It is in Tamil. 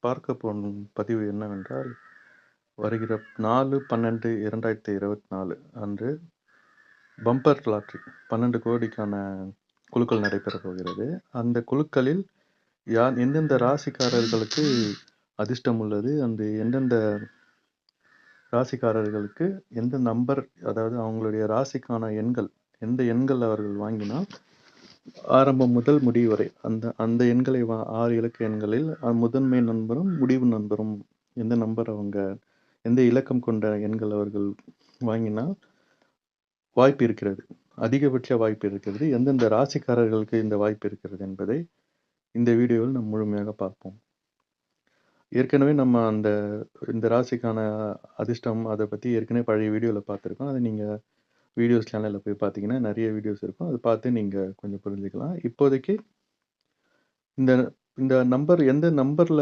பார்க்க போகும் பதிவு என்னவென்றால், வருகிற 4/12/2024 அன்று பம்பர் லாட்டரி 12 கோடிக்கான குலுக்கல் நடைபெறப் போகிறது. அந்த குலுக்கலில் எந்தெந்த ராசிக்காரர்களுக்கு அதிர்ஷ்டம் உள்ளது, அந்த எந்தெந்த ராசிக்காரர்களுக்கு எந்த நம்பர், அதாவது அவங்களுடைய ராசிக்கான எண்கள், எந்த எண்கள் அவர்கள் வாங்கினால் ஆரம்பம் முதல் முடிவு வரை அந்த எண்களை 6 இலக்க எண்களில் முதன்மை நண்பரும் முடிவு நண்பரும் எந்த நம்பர் அவங்க எந்த இலக்கம் கொண்ட எண்கள் அவர்கள் வாங்கினால் வாய்ப்பு இருக்கிறது, அதிகபட்ச வாய்ப்பு இருக்கிறது, எந்தெந்த ராசிக்காரர்களுக்கு இந்த வாய்ப்பு இருக்கிறது என்பதை இந்த வீடியோவில் நம்ம முழுமையாக பார்ப்போம். ஏற்கனவே நம்ம இந்த ராசிக்கான அதிர்ஷ்டம் அதை பற்றி ஏற்கனவே பழைய வீடியோவில் பார்த்துருக்கோம். அதை நீங்கள் வீடியோஸ் சேனலில் போய் பார்த்தீங்கன்னா நிறைய வீடியோஸ் இருக்கும், அதை பார்த்து நீங்கள் கொஞ்சம் புரிஞ்சுக்கலாம். இப்போதைக்கு இந்த நம்பர் எந்த நம்பரில்